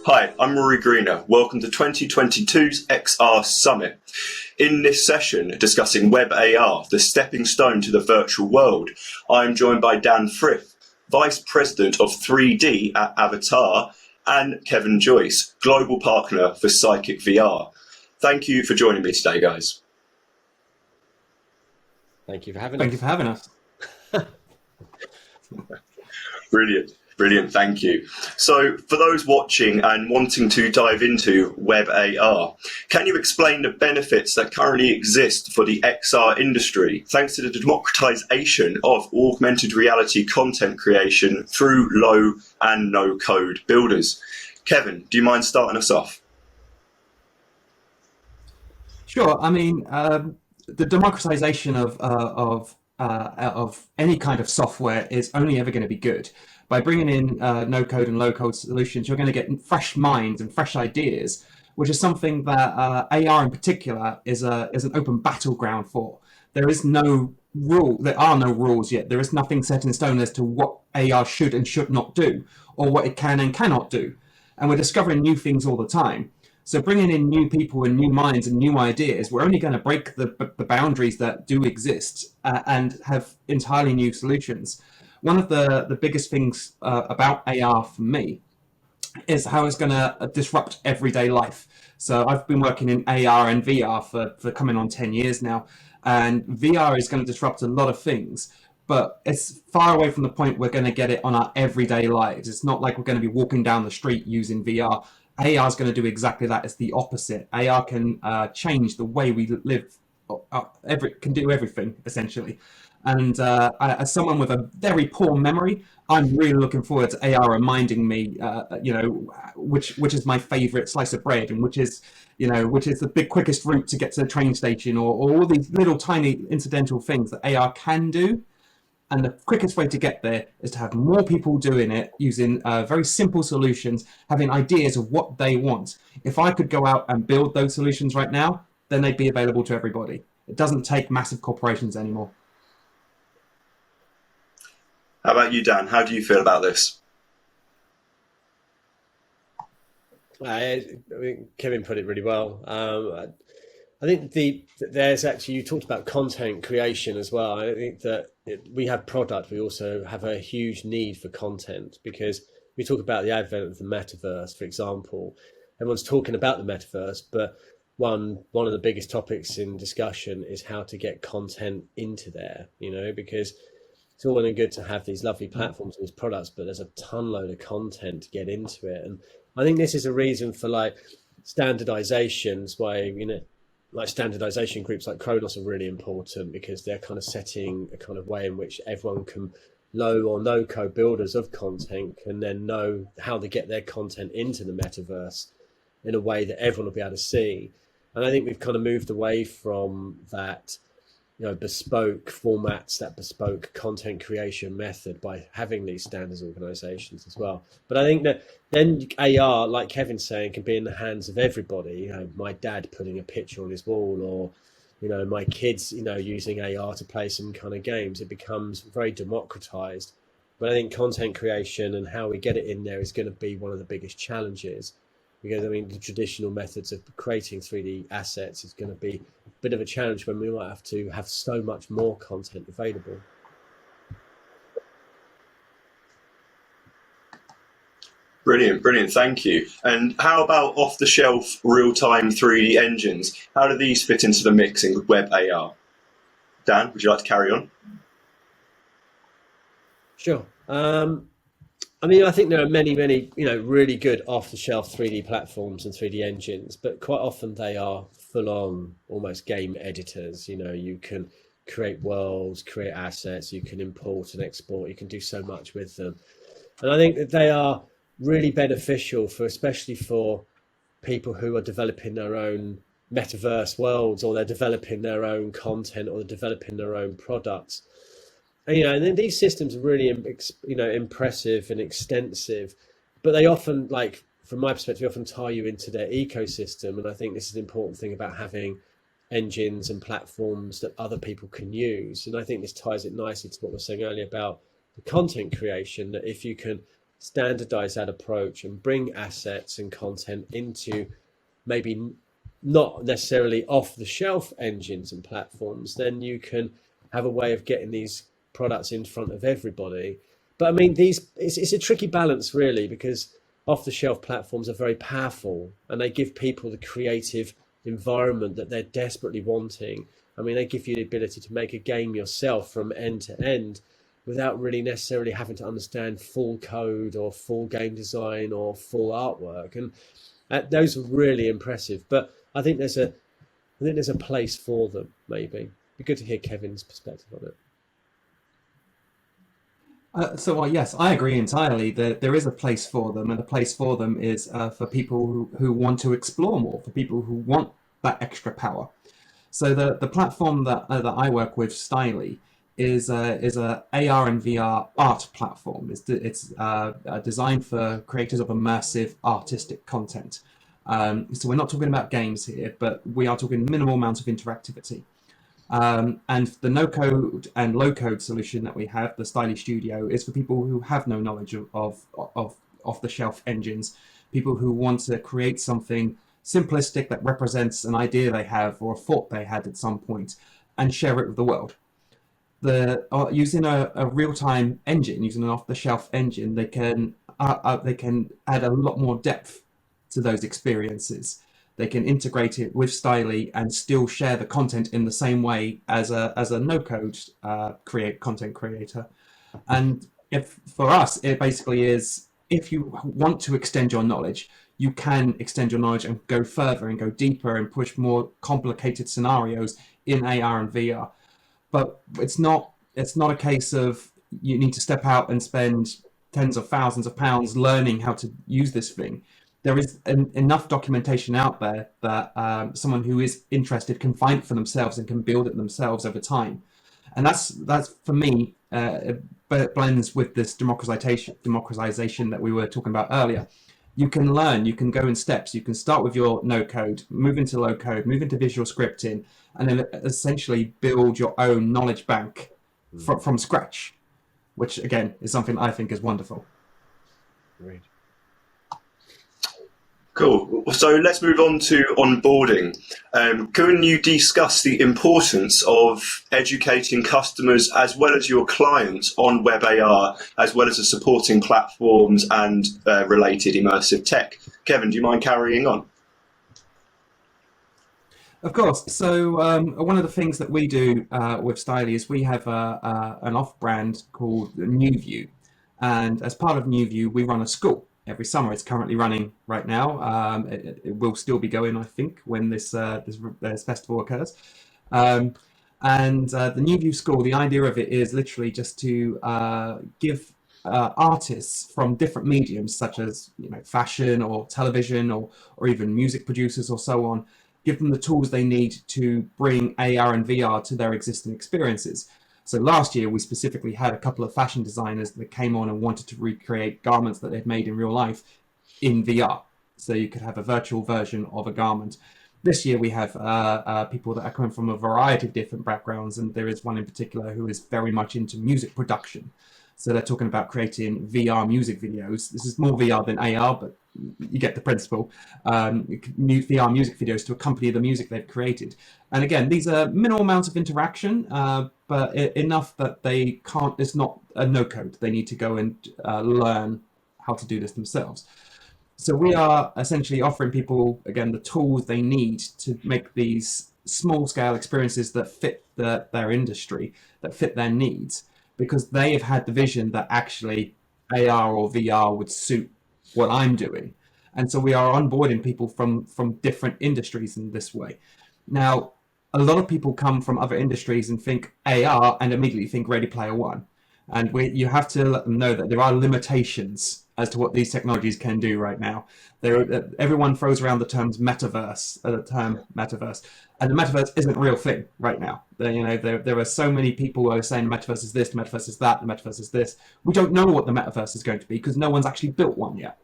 Hi, I'm Rory Greener. Welcome to 2022's XR Summit. In this session, discussing WebAR, the stepping stone to the virtual world, I'm joined by Dan Firth, Vice President of 3D at Avataar, and Kevin Joyce, Global Partner for Psychic VR. Thank you for joining me today, guys. Thank you for having us. Brilliant, thank you. So for those watching and wanting to dive into WebAR, can you explain the benefits that currently exist for the XR industry thanks to the democratisation of augmented reality content creation through low and no code builders? Kevin, do you mind starting us off? Sure. I mean, the democratization of any kind of software is only ever going to be good. By bringing in no-code and low-code solutions, you're going to get fresh minds and fresh ideas, which is something that AR in particular is an open battleground for. There is no rule. There are no rules yet. There is nothing set in stone as to what AR should and should not do, or what it can and cannot do. And we're discovering new things all the time. So bringing in new people and new minds and new ideas, we're only going to break the boundaries that do exist and have entirely new solutions. One of the biggest things about AR for me is how it's going to disrupt everyday life. So I've been working in AR and VR for coming on 10 years now, and VR is going to disrupt a lot of things, but it's far away from the point we're going to get it on our everyday lives. It's not like we're going to be walking down the street using VR. AR is going to do exactly that. It's the opposite. AR can change the way we live, can do everything, essentially. And as someone with a very poor memory, I'm really looking forward to AR reminding me, which is my favorite slice of bread, and which is the quickest route to get to the train station, or all these little tiny incidental things that AR can do. And the quickest way to get there is to have more people doing it using very simple solutions, having ideas of what they want. If I could go out and build those solutions right now, then they'd be available to everybody. It doesn't take massive corporations anymore. How about you, Dan? How do you feel about this? I mean, Kevin put it really well. I think there's actually, you talked about content creation as well. I think that we have product, we also have a huge need for content, because we talk about the advent of the metaverse, for example. Everyone's talking about the metaverse, but one of the biggest topics in discussion is how to get content into there, because it's all well and good to have these lovely platforms and these products, but there's a ton load of content to get into it. And I think this is a reason for standardizations, why, standardization groups like Kronos are really important, because they're kind of setting a kind of way in which everyone can, low or no code builders of content, can then know how to get their content into the metaverse in a way that everyone will be able to see. And I think we've kind of moved away from that, bespoke formats, that bespoke content creation method, by having these standards organizations as well. But I think that then AR, like Kevin's saying, can be in the hands of everybody. My dad putting a picture on his wall, or my kids using AR to play some kind of games. It becomes very democratized. But I think content creation and how we get it in there is going to be one of the biggest challenges, because the traditional methods of creating 3D assets is going to be a bit of a challenge when we might have to have so much more content available. Brilliant, thank you. And how about off-the-shelf real-time 3D engines? How do these fit into the mix in WebAR? Dan, would you like to carry on? Sure. I think there are many, really good off-the-shelf 3D platforms and 3D engines, but quite often they are full-on, almost game editors. You can create worlds, create assets, you can import and export, you can do so much with them. And I think that they are really beneficial especially for people who are developing their own metaverse worlds, or they're developing their own content, or they're developing their own products. And then these systems are really, impressive and extensive, but they often, from my perspective, often tie you into their ecosystem. And I think this is an important thing about having engines and platforms that other people can use. And I think this ties it nicely to what we were saying earlier about the content creation, that if you can standardize that approach and bring assets and content into maybe not necessarily off the shelf engines and platforms, then you can have a way of getting these products in front of everybody. But I mean, it's a tricky balance really, because off the shelf platforms are very powerful and they give people the creative environment that they're desperately wanting. I mean, they give you the ability to make a game yourself from end to end without really necessarily having to understand full code or full game design or full artwork. And those are really impressive. But I think there's a place for them. Maybe it'd be good to hear Kevin's perspective on it. Yes, I agree entirely that there is a place for them, and the place for them is for people who want to explore more, for people who want that extra power. So the platform that I work with, Styly, is a AR and VR art platform. It's designed for creators of immersive artistic content. So we're not talking about games here, but we are talking minimal amounts of interactivity. And the no-code and low-code solution that we have, the Styly Studio, is for people who have no knowledge of off-the-shelf engines, people who want to create something simplistic that represents an idea they have or a thought they had at some point and share it with the world. Using a real-time engine, using an off-the-shelf engine, they can add a lot more depth to those experiences. They can integrate it with Styly and still share the content in the same way as a no-code content creator. And for us, it basically is, if you want to extend your knowledge, you can extend your knowledge and go further and go deeper and push more complicated scenarios in AR and VR. But it's not a case of you need to step out and spend tens of thousands of pounds learning how to use this thing. There is enough documentation out there that someone who is interested can find it for themselves and can build it themselves over time. And that's for me, it blends with this democratization that we were talking about earlier. You can learn, you can go in steps. You can start with your no code, move into low code, move into visual scripting, and then essentially build your own knowledge bank from scratch, which again is something I think is wonderful. Great. Cool. So let's move on to onboarding. Can you discuss the importance of educating customers as well as your clients on WebAR, as well as the supporting platforms and related immersive tech? Kevin, do you mind carrying on? Of course. So one of the things that we do with Styly is we have an off-brand called NewView. And as part of NewView, we run a school every summer. It's currently running right now. It will still be going, I think, when this festival occurs. And the NewView School, the idea of it is literally just to give artists from different mediums, such as fashion or television or even music producers or so on, give them the tools they need to bring AR and VR to their existing experiences. So last year, we specifically had a couple of fashion designers that came on and wanted to recreate garments that they'd made in real life in VR. So you could have a virtual version of a garment. This year, we have people that are coming from a variety of different backgrounds, and there is one in particular who is very much into music production. So they're talking about creating VR music videos. This is more VR than AR, but you get the principle. VR music videos to accompany the music they've created. And again, these are minimal amounts of interaction, but enough that they can't, it's not a no code. They need to go and learn how to do this themselves. So we are essentially offering people, again, the tools they need to make these small scale experiences that fit their industry, that fit their needs, because they have had the vision that actually AR or VR would suit what I'm doing. And so we are onboarding people from different industries in this way. Now, a lot of people come from other industries and think AR and immediately think Ready Player One. And you have to let them know that there are limitations as to what these technologies can do right now. Everyone throws around the term metaverse, and the metaverse isn't a real thing right now. There are so many people who are saying the metaverse is this, the metaverse is that, the metaverse is this. We don't know what the metaverse is going to be because no one's actually built one yet.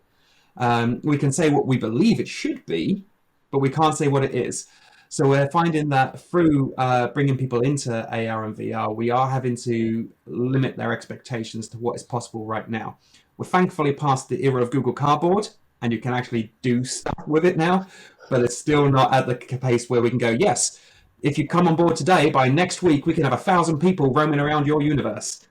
We can say what we believe it should be, but we can't say what it is. So we're finding that through bringing people into AR and VR, we are having to limit their expectations to what is possible right now. We're thankfully past the era of Google Cardboard, and you can actually do stuff with it now, but it's still not at the pace where we can go, yes, if you come on board today, by next week, we can have 1,000 people roaming around your universe.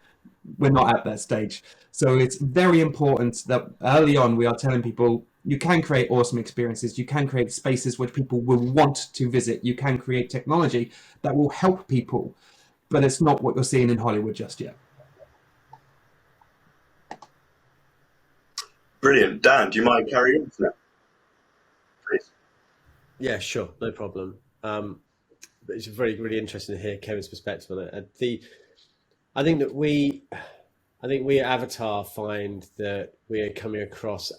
We're not at that stage. So it's very important that early on we are telling people you can create awesome experiences, you can create spaces where people will want to visit, you can create technology that will help people, but it's not what you're seeing in Hollywood just yet. Brilliant. Dan, do you mind carrying on for that, please? Yeah, sure, no problem. But it's really interesting to hear Kevin's perspective on it. I think we at Avatar find that we are coming across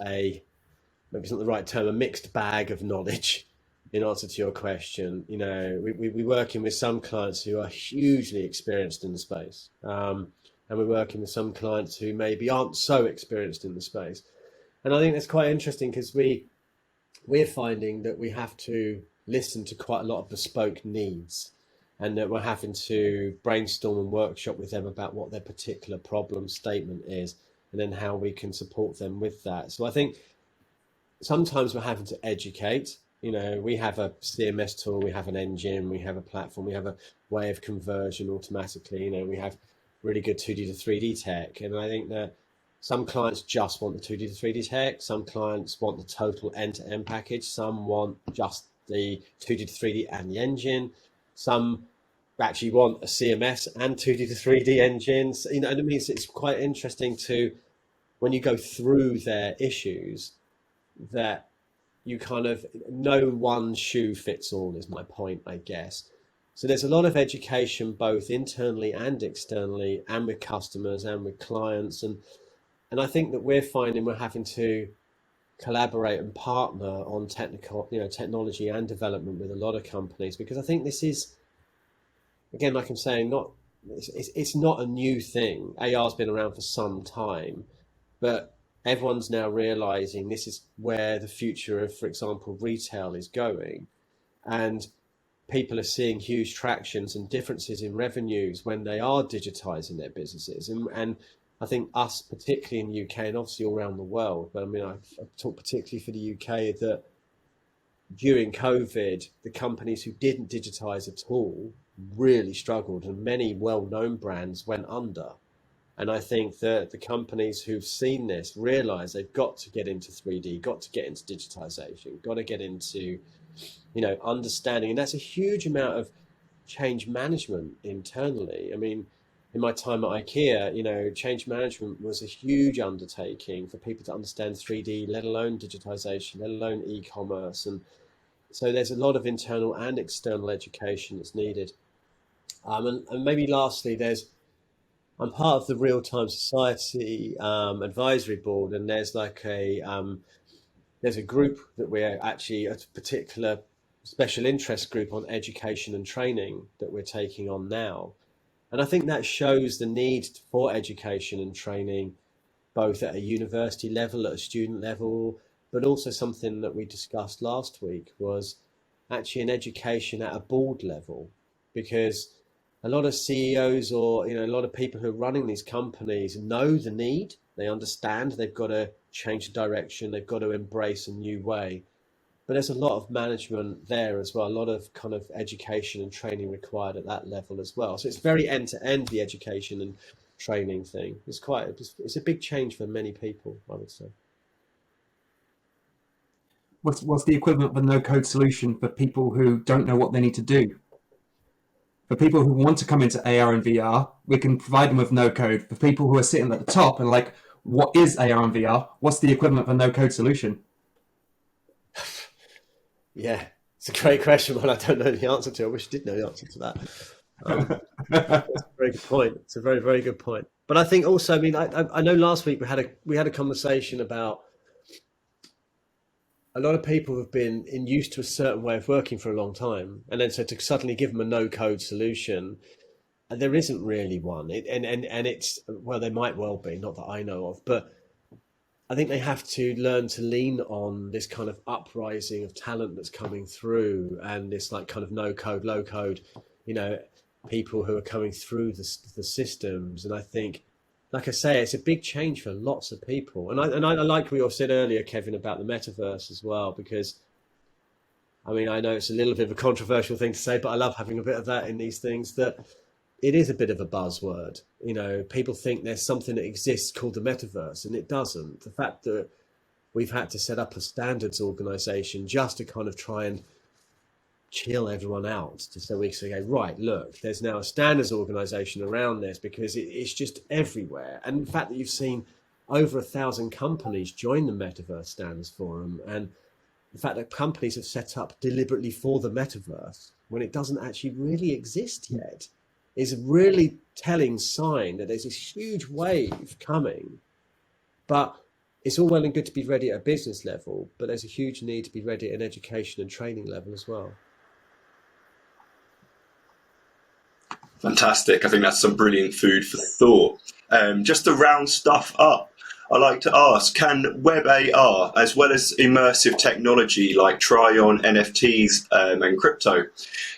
maybe it's not the right term, a mixed bag of knowledge. In answer to your question, we're working with some clients who are hugely experienced in the space, and we're working with some clients who maybe aren't so experienced in the space. And I think that's quite interesting because we're finding that we have to listen to quite a lot of bespoke needs, and that we're having to brainstorm and workshop with them about what their particular problem statement is, and then how we can support them with that. So I think sometimes we're having to educate. We have a CMS tool, we have an engine, we have a platform, we have a way of conversion automatically. We have really good 2D to 3D tech, and I think that some clients just want the 2D to 3D tech. Some clients want the total end-to-end package. Some want just the 2D to 3D and the engine. Some actually want a CMS and 2D to 3D engines. And it means it's quite interesting when you go through their issues, that you kind of, no one shoe fits all is my point, I guess. So there's a lot of education, both internally and externally, and with customers and with clients. And I think that we're finding we're having to collaborate and partner on technology and development with a lot of companies, because I think this is, again, like I'm saying, it's not a new thing. AR's been around for some time, but everyone's now realizing this is where the future of, for example, retail is going. And people are seeing huge tractions and differences in revenues when they are digitizing their businesses. And I think us, particularly in the UK and obviously all around the world, but I mean, I've talked particularly for the UK, that during COVID, the companies who didn't digitize at all really struggled, and many well-known brands went under. And I think that the companies who've seen this realize they've got to get into 3D, got to get into digitization, got to get into, understanding. And that's a huge amount of change management internally. I mean, in my time at IKEA, change management was a huge undertaking for people to understand 3D, let alone digitization, let alone e-commerce. And so there's a lot of internal and external education that's needed. And maybe lastly, I'm part of the Real Time Society advisory board, and there's there's a group that we're actually a particular special interest group on education and training that we're taking on now. And I think that shows the need for education and training, both at a university level, at a student level, but also something that we discussed last week was actually an education at a board level, because a lot of CEOs or a lot of people who are running these companies know the need. They understand they've got to change the direction, they've got to embrace a new way. But there's a lot of management there as well, a lot of kind of education and training required at that level as well. So it's very end to end, the education and training thing. It's a big change for many people, I would say. What's the equivalent of a no-code solution for people who don't know what they need to do? For people who want to come into AR and VR, we can provide them with no code. For people who are sitting at the top and like, what is AR and VR? What's the equivalent of a no-code solution? Yeah, it's a great question, but I don't know the answer to. I wish I did know the answer to that. That's a very good point. It's a very, very good point. But I think also, I mean, I know last week we had a conversation about a lot of people have been used to a certain way of working for a long time, and then so to suddenly give them a no-code solution, there isn't really one. And it's, well, there might well be, not that I know of, but I think they have to learn to lean on this kind of uprising of talent that's coming through, and this like kind of no code, low code, you know, people who are coming through the systems. And I think, like I say, it's a big change for lots of people. And I like what you said earlier, Kevin, about the metaverse as well, because I mean, I know it's a little bit of a controversial thing to say, but I love having a bit of that in these things, that it is a bit of a buzzword. You know, people think there's something that exists called the metaverse, and it doesn't. The fact that we've had to set up a standards organization just to kind of try and chill everyone out, so we say, right, look, there's now a standards organization around this, because it's just everywhere. And the fact that you've seen over 1,000 companies join the Metaverse Standards Forum, and the fact that companies have set up deliberately for the metaverse when it doesn't actually really exist yet, is a really telling sign that there's this huge wave coming. But it's all well and good to be ready at a business level, but there's a huge need to be ready at an education and training level as well. Fantastic. I think that's some brilliant food for thought. Just to round stuff up, I'd like to ask, can WebAR, as well as immersive technology like try-on, NFTs and crypto,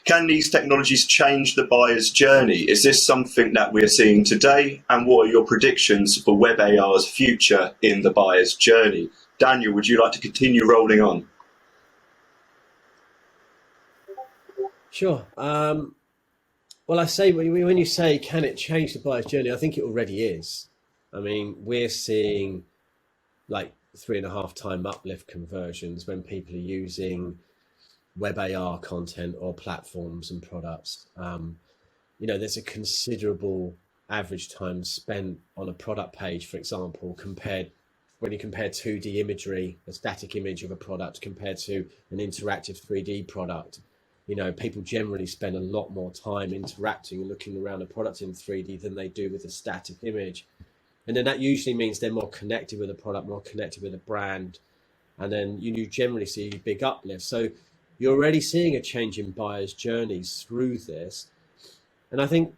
can these technologies change the buyer's journey? Is this something that we're seeing today? And what are your predictions for WebAR's future in the buyer's journey? Daniel, would you like to continue rolling on? Sure. Well, I say, when you say, can it change the buyer's journey? I think it already is. I mean, we're seeing like 3.5 time uplift conversions when people are using WebAR content or platforms and products. You know, there's a considerable average time spent on a product page, for example, when you compare 2D imagery, a static image of a product, compared to an interactive 3D product. You know, people generally spend a lot more time interacting and looking around a product in 3D than they do with a static image. And then that usually means they're more connected with a product, more connected with a brand. And then you generally see a big uplift. So you're already seeing a change in buyers' journeys through this. And I think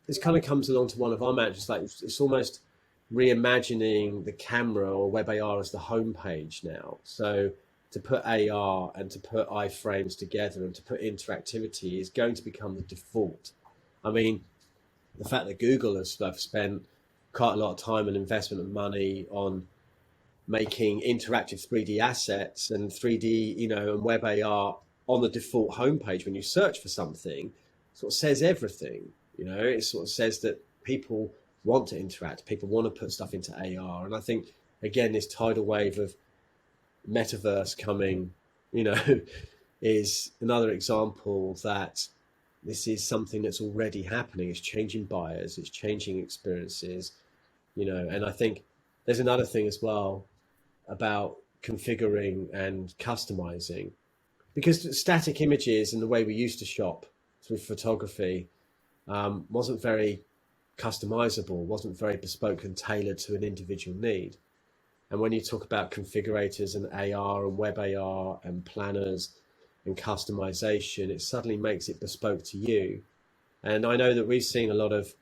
this kind of comes along to one of our managers, like it's almost reimagining the camera or WebAR as the homepage now. So to put AR and to put iframes together and to put interactivity is going to become the default. I mean, the fact that Google has spent quite a lot of time and investment and money on making interactive 3D assets and 3D, you know, and WebAR on the default homepage when you search for something, sort of says everything. You know, it sort of says that people want to interact, people want to put stuff into AR. And I think, again, this tidal wave of metaverse coming, you know, is another example that this is something that's already happening. It's changing buyers, it's changing experiences, you know. And I think there's another thing as well about configuring and customizing, because static images and the way we used to shop through photography wasn't very customizable, wasn't very bespoke and tailored to an individual need. And when you talk about configurators and AR and WebAR and planners and customization, it suddenly makes it bespoke to you. And I know that we've seen a lot of,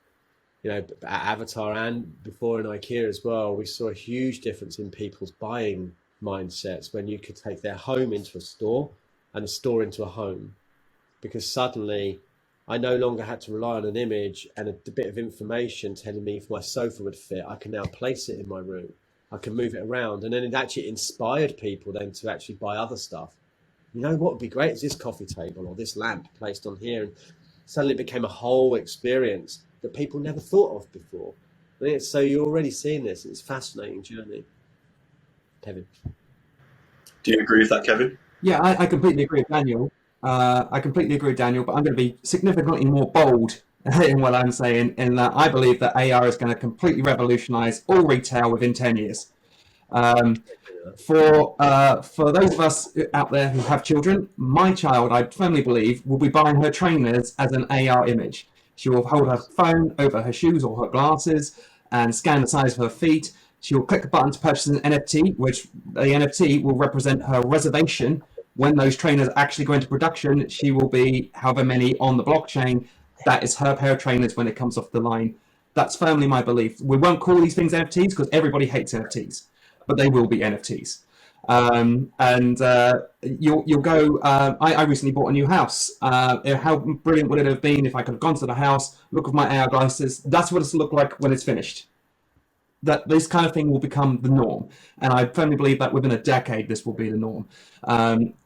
you know, at Avataar and before in IKEA as well, we saw a huge difference in people's buying mindsets when you could take their home into a store and a store into a home. Because suddenly I no longer had to rely on an image and a bit of information telling me if my sofa would fit. I can now place it in my room. I can move it around. And then it actually inspired people then to actually buy other stuff. You know, what would be great is this coffee table or this lamp placed on here. And suddenly it became a whole experience that people never thought of before. So you're already seeing this. It's a fascinating journey. Kevin. Do you agree with that, Kevin? Yeah, I completely agree with Daniel. But I'm going to be significantly more bold in what I'm saying, in that I believe that AR is going to completely revolutionize all retail within 10 years. For those of us out there who have children, my child, I firmly believe, will be buying her trainers as an AR image. She will hold her phone over her shoes or her glasses and scan the size of her feet. She will click a button to purchase an NFT, which the NFT will represent her reservation. When those trainers actually go into production, she will be however many on the blockchain. That is her pair of trainers when it comes off the line. That's firmly my belief. We won't call these things NFTs because everybody hates NFTs. but they will be NFTs. You'll go. I recently bought a new house. How brilliant would it have been if I could have gone to the house, look with my AR glasses? That's what it's look like when it's finished. That this kind of thing will become the norm, and I firmly believe that within a decade this will be the norm.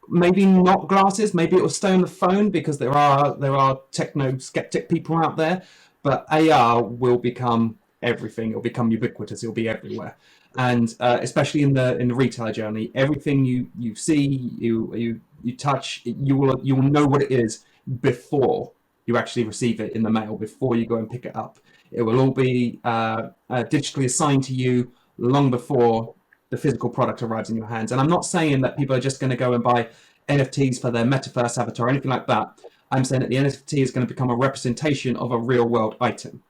Maybe not glasses, maybe it will stay on the phone, because there are techno skeptic people out there, but AR will become everything. It'll become ubiquitous. It'll be everywhere, and especially in the retailer journey, everything you see, you touch, you will know what it is before you actually receive it in the mail, before you go and pick it up. It will all be digitally assigned to you long before the physical product arrives in your hands. And I'm not saying that people are just going to go and buy NFTs for their metaverse avatar or anything like that. I'm saying that the NFT is going to become a representation of a real world item.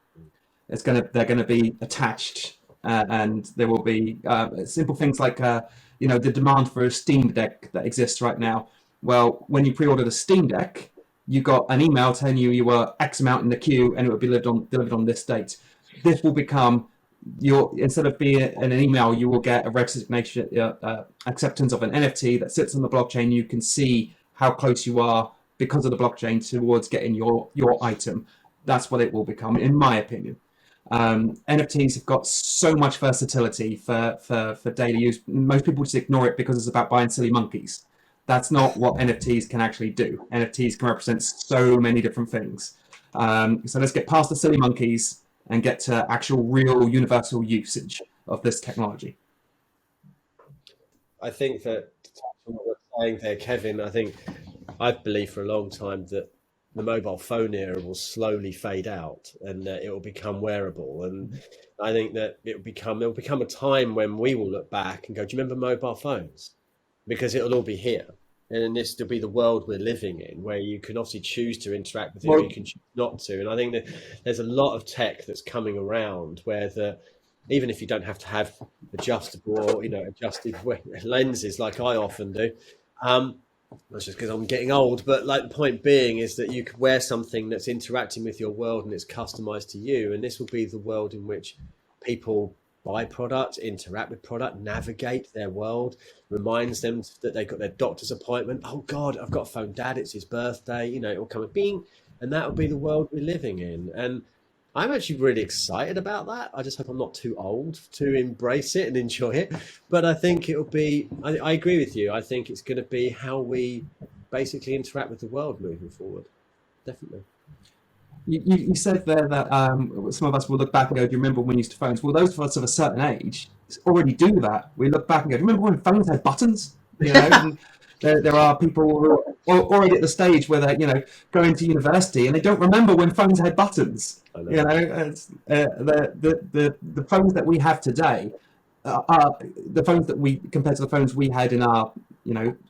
They're going to be attached, and there will be simple things like the demand for a Steam Deck that exists right now. Well, when you pre-order the Steam Deck, you got an email telling you were X amount in the queue and it would be delivered on this date. This will become instead of being an email, you will get a resignation, acceptance of an NFT that sits on the blockchain. You can see how close you are because of the blockchain towards getting your item. That's what it will become, in my opinion. NFTs have got so much versatility for daily use. Most people just ignore it because it's about buying silly monkeys. That's not what NFTs can actually do. NFTs can represent so many different things. So let's get past the silly monkeys and get to actual real universal usage of this technology. I think that, to touch on what you're saying there, Kevin, I've believed for a long time that the mobile phone era will slowly fade out, and it will become wearable. And I think that it will become a time when we will look back and go, do you remember mobile phones? Because it'll all be here, and this will be the world we're living in, where you can obviously choose to interact with it, or you can choose not to. And I think that there's a lot of tech that's coming around where even if you don't have to have adjustable or adjusted lenses like I often do, that's just because I'm getting old. But like, the point being is that you could wear something that's interacting with your world and it's customized to you, and this will be the world in which people buy product, interact with product, navigate their world, reminds them that they've got their doctor's appointment. Oh God, I've got to phone Dad, it's his birthday, it will come and bing, and that will be the world we're living in. And I'm actually really excited about that. I just hope I'm not too old to embrace it and enjoy it. But I think it'll be, I agree with you. I think it's going to be how we basically interact with the world moving forward. Definitely. You said there that some of us will look back and go, do you remember when we used to phones? Well, those of us of a certain age already do that. We look back and go, do you remember when phones had buttons? And there are people who are already at the stage where they're going to university and they don't remember when phones had buttons. The phones that we have today are the phones that we, compared to the phones we had in our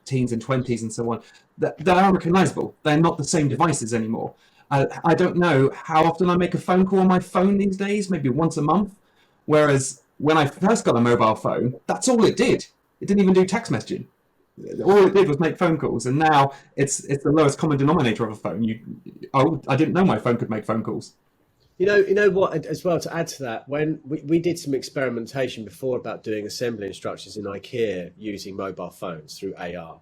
teens and 20s and so on, they're unrecognizable. They're not the same devices anymore. I don't know how often I make a phone call on my phone these days, maybe once a month. Whereas when I first got a mobile phone, that's all it did. It didn't even do text messaging. All it did was make phone calls. And now it's the lowest common denominator of a phone. I didn't know my phone could make phone calls. You know what, as well, to add to that, when we did some experimentation before about doing assembly instructions in IKEA using mobile phones through AR,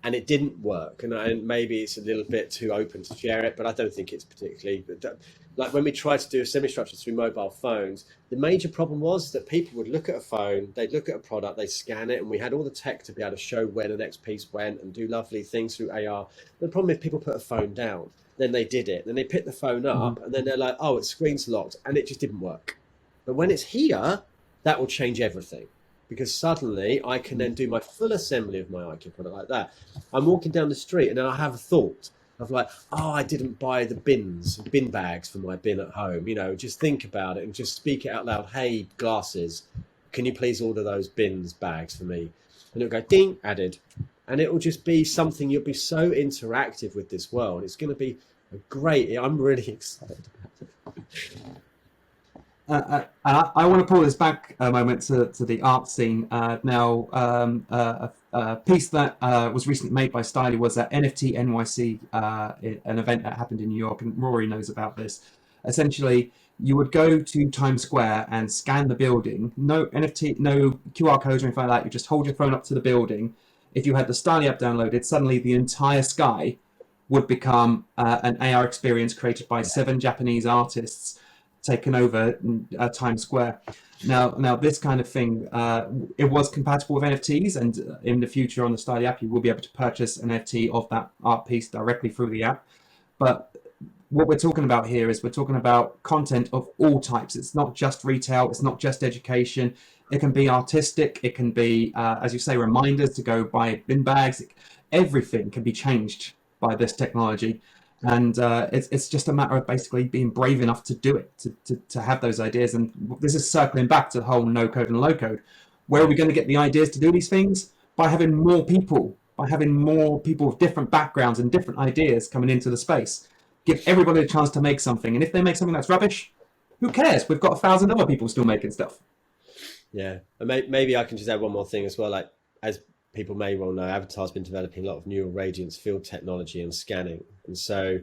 and it didn't work. And maybe it's a little bit too open to share it, but I don't think it's particularly. Like when we tried to do assembly instructions through mobile phones, the major problem was that people would look at a phone, they'd look at a product, they'd scan it, and we had all the tech to be able to show where the next piece went and do lovely things through AR. The problem is people put a phone down. Then they did it. Then they picked the phone up, and then they're like, "Oh, its screen's locked," and it just didn't work. But when it's here, that will change everything, because suddenly I can then do my full assembly of my IKEA product like that. I'm walking down the street, and then I have a thought of like, "Oh, I didn't buy the bin bags for my bin at home." Just think about it and just speak it out loud. "Hey, glasses, can you please order those bags for me?" And it'll go ding, added. And it will just be something, you'll be so interactive with this world. It's going to be great. I'm really excited about it. I want to pull this back a moment to the art scene. Now, a piece that was recently made by Styly was at NFT NYC, an event that happened in New York, and Rory knows about this. Essentially, you would go to Times Square and scan the building. No NFT, no QR codes or anything like that. You just hold your phone up to the building. If you had the Starly app downloaded, suddenly the entire sky would become an AR experience created by 7 Japanese artists taken over Times Square. Now, this kind of thing, it was compatible with NFTs, and in the future on the Starly app, you will be able to purchase an NFT of that art piece directly through the app. But what we're talking about here is we're talking about content of all types. It's not just retail. It's not just education. It can be artistic. It can be, as you say, reminders to go buy bin bags. Everything can be changed by this technology. And it's just a matter of basically being brave enough to do it, to have those ideas. And this is circling back to the whole no code and low code. Where are we going to get the ideas to do these things? By having more people with different backgrounds and different ideas coming into the space. Give everybody a chance to make something. And if they make something that's rubbish, who cares? We've got 1,000 other people still making stuff. Yeah, and maybe I can just add one more thing as well. Like, as people may well know, Avataar's been developing a lot of neural radiance field technology and scanning. And so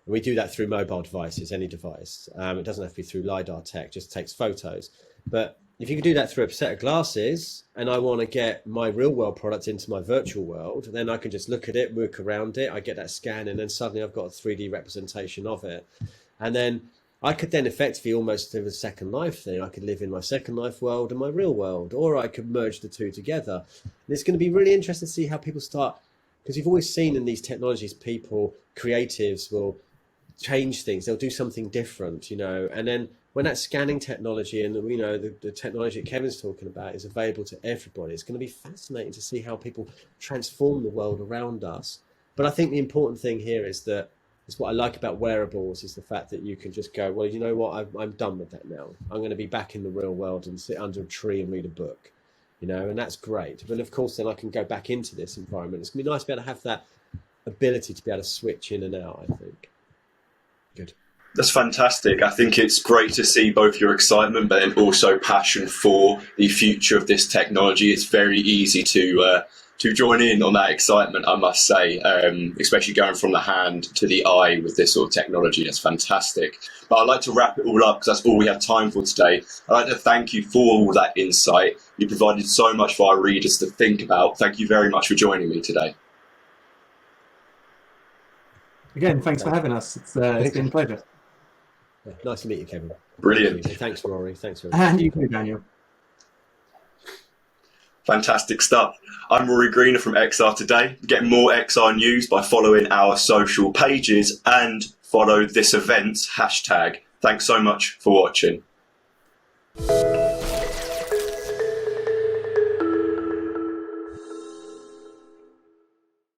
we do that through mobile devices, any device. It doesn't have to be through LiDAR tech, just takes photos. But if you can do that through a set of glasses, and I want to get my real world product into my virtual world, then I can just look at it, work around it, I get that scan, and then suddenly I've got a 3D representation of it. And then I could then effectively almost do a second life thing. I could live in my second life world and my real world, or I could merge the two together. And it's going to be really interesting to see how people start, because you've always seen in these technologies, people, creatives will change things. They'll do something different, and then when that scanning technology and the technology that Kevin's talking about is available to everybody, it's going to be fascinating to see how people transform the world around us. But I think the important thing here is what I like about wearables is the fact that you can just go, well, you know what, I'm done with that now. I'm going to be back in the real world and sit under a tree and read a book, and that's great. But of course, then I can go back into this environment. It's going to be nice to be able to have that ability to be able to switch in and out, I think. Good. That's fantastic. I think it's great to see both your excitement, but then also passion for the future of this technology. It's very easy to join in on that excitement, I must say, especially going from the hand to the eye with this sort of technology. That's fantastic. But I'd like to wrap it all up because that's all we have time for today. I'd like to thank you for all that insight. You provided so much for our readers to think about. Thank you very much for joining me today. Again, thanks for having us. It's been a pleasure. Yeah, nice to meet you, Kevin. Brilliant. Thanks, Rory. Thanks for And you too, Daniel. Fantastic stuff. I'm Rory Greener from XR Today. Get more XR news by following our social pages and follow this event's hashtag. Thanks so much for watching.